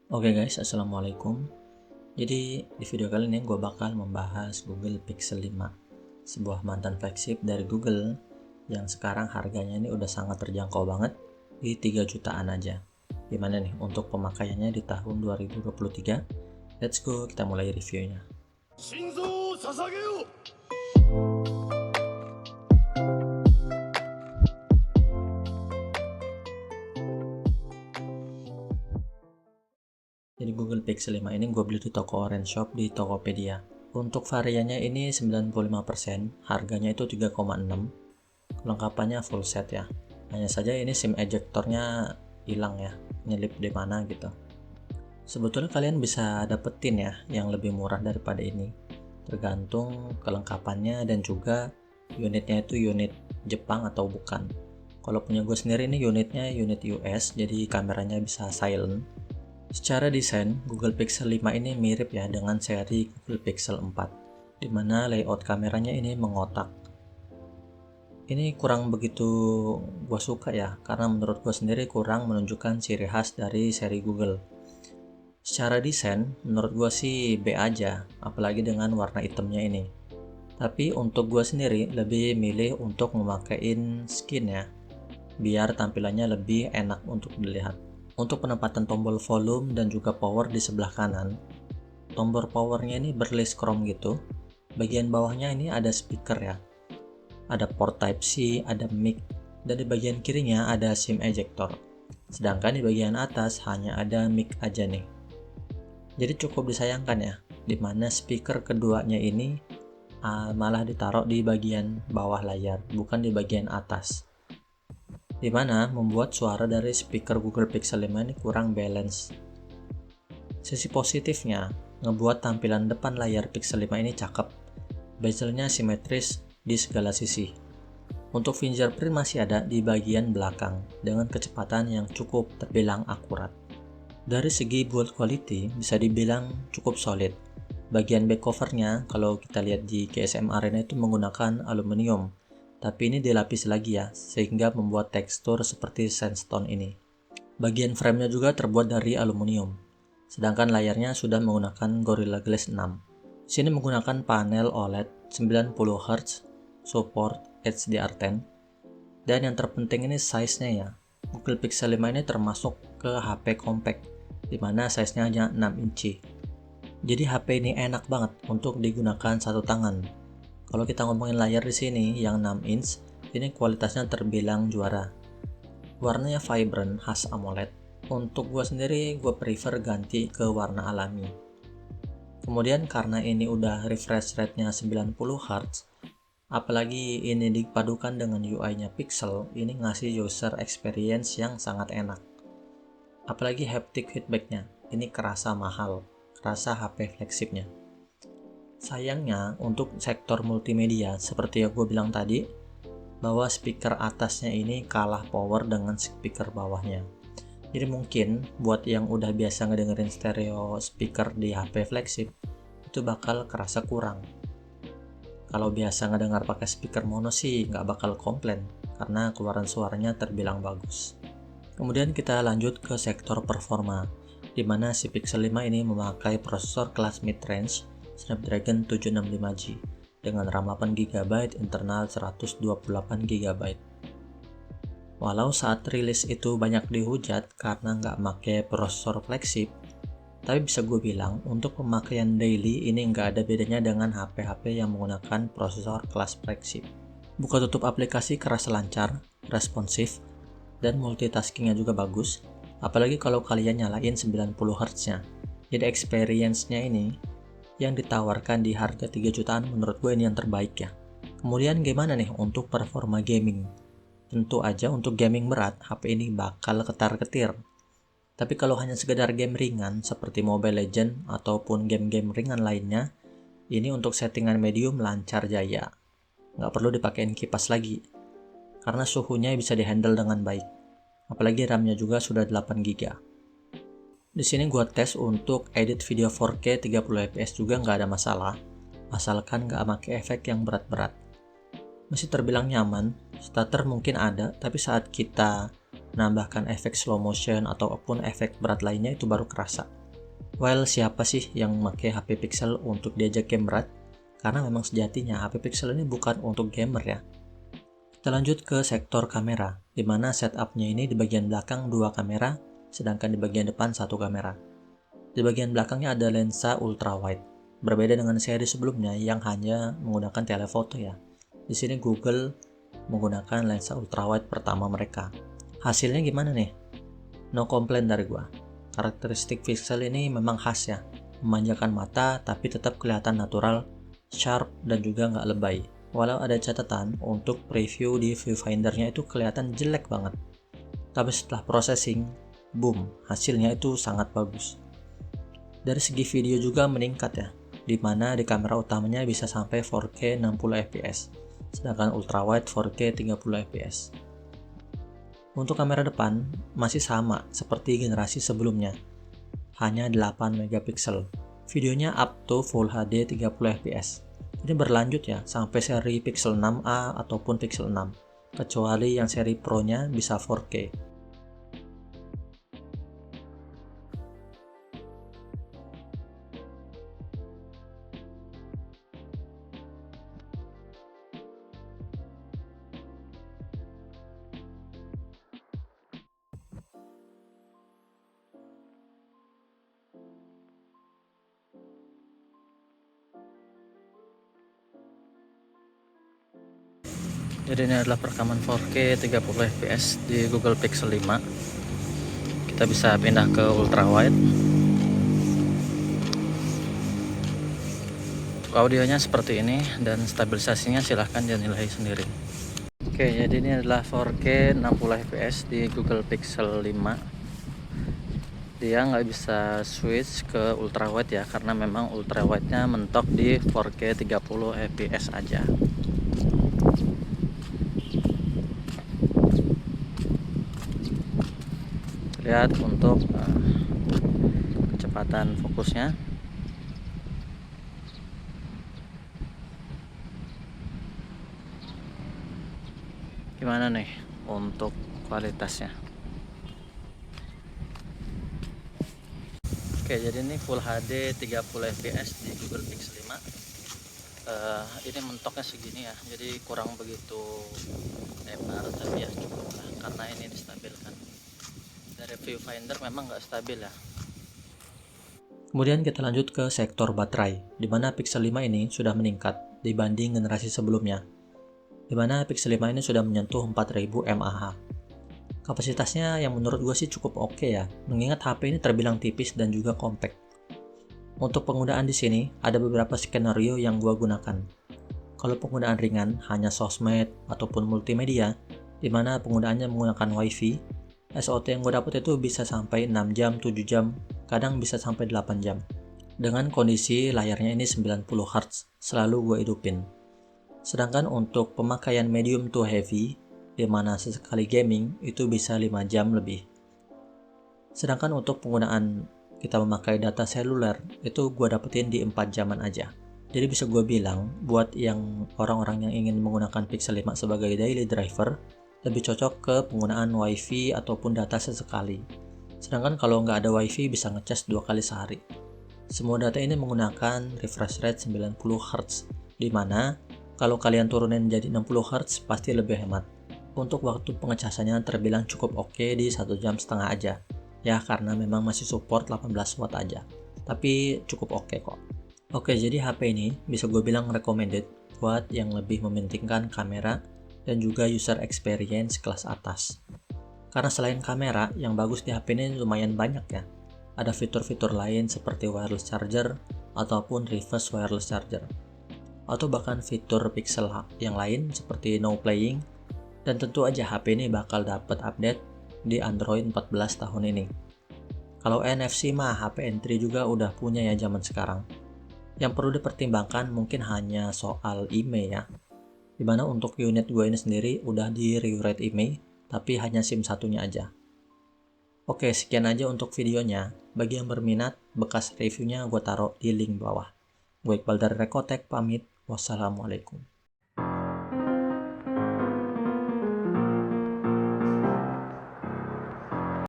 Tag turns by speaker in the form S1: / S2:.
S1: Oke guys, assalamualaikum. Jadi di video kali ini gue bakal membahas Google Pixel 5, sebuah mantan flagship dari Google yang sekarang harganya ini udah sangat terjangkau banget di 3 jutaan aja. Gimana nih untuk pemakaiannya di tahun 2023? Let's go, kita mulai reviewnya. Jadi Google Pixel 5 ini gue beli di toko Orange Shop di Tokopedia. Untuk variannya ini 95%, harganya itu 3,6. Kelengkapannya full set ya. Hanya saja ini SIM ejectornya hilang ya, nyelip di mana gitu. Sebetulnya kalian bisa dapetin ya yang lebih murah daripada ini. Tergantung kelengkapannya dan juga unitnya itu unit Jepang atau bukan. Kalau punya gue sendiri ini unitnya unit US, jadi kameranya bisa silent. Secara desain, Google Pixel 5 ini mirip ya dengan seri Google Pixel 4, di mana layout kameranya ini mengotak. Ini kurang begitu gue suka ya, karena menurut gue sendiri kurang menunjukkan ciri khas dari seri Google. Secara desain, menurut gue sih B aja, apalagi dengan warna hitamnya ini. Tapi untuk gue sendiri lebih milih untuk memakaiin skin ya, biar tampilannya lebih enak untuk dilihat. Untuk penempatan tombol volume dan juga power di sebelah kanan, tombol powernya ini berlist chrome gitu. Bagian bawahnya ini ada speaker ya, ada port type C, ada mic, dan di bagian kirinya ada SIM ejector. Sedangkan di bagian atas hanya ada mic aja nih. Jadi cukup disayangkan ya, dimana speaker keduanya ini malah ditaruh di bagian bawah layar, bukan di bagian atas, dimana membuat suara dari speaker Google Pixel 5 ini kurang balance. Sisi positifnya, ngebuat tampilan depan layar Pixel 5 ini cakep. Bezelnya simetris di segala sisi. Untuk fingerprint masih ada di bagian belakang, dengan kecepatan yang cukup terbilang akurat. Dari segi build quality, bisa dibilang cukup solid. Bagian back covernya, kalau kita lihat di GSM Arena itu menggunakan aluminium, tapi ini dilapis lagi ya, sehingga membuat tekstur seperti sandstone ini. Bagian framenya juga terbuat dari aluminium, sedangkan layarnya sudah menggunakan Gorilla Glass 6. Sini menggunakan panel OLED 90Hz, support HDR10, dan yang terpenting ini size-nya ya. Google Pixel 5 ini termasuk ke HP compact, dimana size-nya hanya 6 inci. Jadi HP ini enak banget untuk digunakan satu tangan. Kalau kita ngomongin layar di sini yang 6 inch, ini kualitasnya terbilang juara. Warnanya vibrant khas AMOLED. Untuk gue sendiri, gue prefer ganti ke warna alami. Kemudian karena ini udah refresh rate-nya 90Hz, apalagi ini dipadukan dengan UI-nya Pixel, ini ngasih user experience yang sangat enak. Apalagi haptic feedback-nya, ini kerasa mahal, kerasa HP flagship-nya. Sayangnya untuk sektor multimedia, seperti yang gue bilang tadi, bahwa speaker atasnya ini kalah power dengan speaker bawahnya. Jadi mungkin buat yang udah biasa ngedengerin stereo speaker di HP flagship, itu bakal kerasa kurang. Kalau biasa ngedengar pakai speaker mono sih nggak bakal komplain, karena keluaran suaranya terbilang bagus. Kemudian kita lanjut ke sektor performa, di mana si Pixel 5 ini memakai prosesor kelas mid-range Snapdragon 765G dengan RAM 8GB, internal 128GB. Walau saat rilis itu banyak dihujat karena nggak pakai prosesor flagship, tapi bisa gue bilang untuk pemakaian daily ini nggak ada bedanya dengan HP-HP yang menggunakan prosesor kelas flagship. Buka tutup aplikasi kerasa lancar, responsif, dan multitaskingnya juga bagus, apalagi kalau kalian nyalain 90Hz nya. Jadi experience-nya ini yang ditawarkan di harga 3 jutaan menurut gue ini yang terbaik ya. Kemudian gimana nih untuk performa gaming? Tentu aja untuk gaming berat, HP ini bakal ketar-ketir. Tapi kalau hanya sekedar game ringan seperti Mobile Legends ataupun game-game ringan lainnya, ini untuk settingan medium lancar jaya. Nggak perlu dipakein kipas lagi, karena suhunya bisa dihandle dengan baik. Apalagi RAM-nya juga sudah 8GB. Di sini gua tes untuk edit video 4K 30fps juga nggak ada masalah, asalkan nggak pakai efek yang berat-berat. Masih terbilang nyaman, stutter mungkin ada, tapi saat kita menambahkan efek slow motion ataupun efek berat lainnya itu baru kerasa. Well, siapa sih yang memakai HP Pixel untuk diajak game berat? Karena memang sejatinya HP Pixel ini bukan untuk gamer ya. Kita lanjut ke sektor kamera, di mana setupnya ini di bagian belakang 2 kamera, sedangkan di bagian depan 1 kamera. Di bagian belakangnya ada lensa ultra wide, berbeda dengan seri sebelumnya yang hanya menggunakan telefoto ya. Di sini Google menggunakan lensa ultra wide pertama mereka. Hasilnya gimana nih? No complaint dari gua. Karakteristik Pixel ini memang khas ya, memanjakan mata tapi tetap kelihatan natural, sharp, dan juga nggak lebay. Walau ada catatan untuk preview di viewfindernya itu kelihatan jelek banget. Tapi setelah processing, boom, hasilnya itu sangat bagus. Dari segi video juga meningkat ya, di mana di kamera utamanya bisa sampai 4K 60 fps, sedangkan ultrawide 4K 30 fps. Untuk kamera depan masih sama seperti generasi sebelumnya, hanya 8 megapiksel. Videonya up to Full HD 30 fps. Ini berlanjut ya sampai seri Pixel 6a ataupun Pixel 6, kecuali yang seri Pro-nya bisa 4K. Jadi ini adalah perekaman 4K 30 fps di Google Pixel 5. Kita bisa pindah ke ultrawide. Untuk audionya seperti ini dan stabilisasinya silahkan dinilai sendiri. Oke, jadi ini adalah 4K 60 fps di Google Pixel 5. Dia nggak bisa switch ke ultrawide ya, karena memang ultrawide-nya mentok di 4K 30 fps aja. Lihat untuk kecepatan fokusnya. Gimana nih untuk kualitasnya? Oke, jadi ini Full HD 30 fps di Google Pixel 5. Ini mentoknya segini ya, jadi kurang begitu lebar, tapi ya cukup lah karena ini distabilkan. Dari viewfinder memang nggak stabil ya. Kemudian kita lanjut ke sektor baterai, di mana Pixel 5 ini sudah meningkat dibanding generasi sebelumnya, di mana Pixel 5 ini sudah menyentuh 4000 mAh. Kapasitasnya yang menurut gue sih cukup oke ya, mengingat HP ini terbilang tipis dan juga compact. Untuk penggunaan di sini ada beberapa skenario yang gue gunakan. Kalau penggunaan ringan hanya sosmed ataupun multimedia, di mana penggunaannya menggunakan WiFi, SOT yang gue dapat itu bisa sampai 6 jam, 7 jam, kadang bisa sampai 8 jam. Dengan kondisi layarnya ini 90 Hz, selalu gue hidupin. Sedangkan untuk pemakaian medium to heavy, di mana sesekali gaming, itu bisa 5 jam lebih. Sedangkan untuk penggunaan kita memakai data seluler, itu gue dapetin di 4 jaman aja. Jadi bisa gue bilang, buat yang orang-orang yang ingin menggunakan Pixel 5 sebagai daily driver, lebih cocok ke penggunaan WiFi ataupun data sesekali. Sedangkan kalau nggak ada WiFi bisa ngecas 2 kali sehari. Semua data ini menggunakan refresh rate 90 Hz, di mana kalau kalian turunin jadi 60 Hz pasti lebih hemat. Untuk waktu pengecasannya terbilang cukup oke di 1,5 jam aja. Ya karena memang masih support 18 watt aja. Tapi cukup oke kok. Oke, jadi HP ini bisa gue bilang recommended buat yang lebih mementingkan kamera dan juga user experience kelas atas. Karena selain kamera, yang bagus di HP ini lumayan banyak ya. Ada fitur-fitur lain seperti wireless charger ataupun reverse wireless charger. Atau bahkan fitur Pixel yang lain seperti no playing. Dan tentu aja HP ini bakal dapat update di Android 14 tahun ini. Kalau NFC mah HP N3 juga udah punya ya zaman sekarang. Yang perlu dipertimbangkan mungkin hanya soal IMEI ya. Dimana untuk unit gue ini sendiri udah di rewrite IMEI, tapi hanya SIM satunya aja. Oke, sekian aja untuk videonya. Bagi yang berminat, bekas reviewnya gue taruh di link bawah. Gue Iqbal dari Recotech pamit. Wassalamualaikum.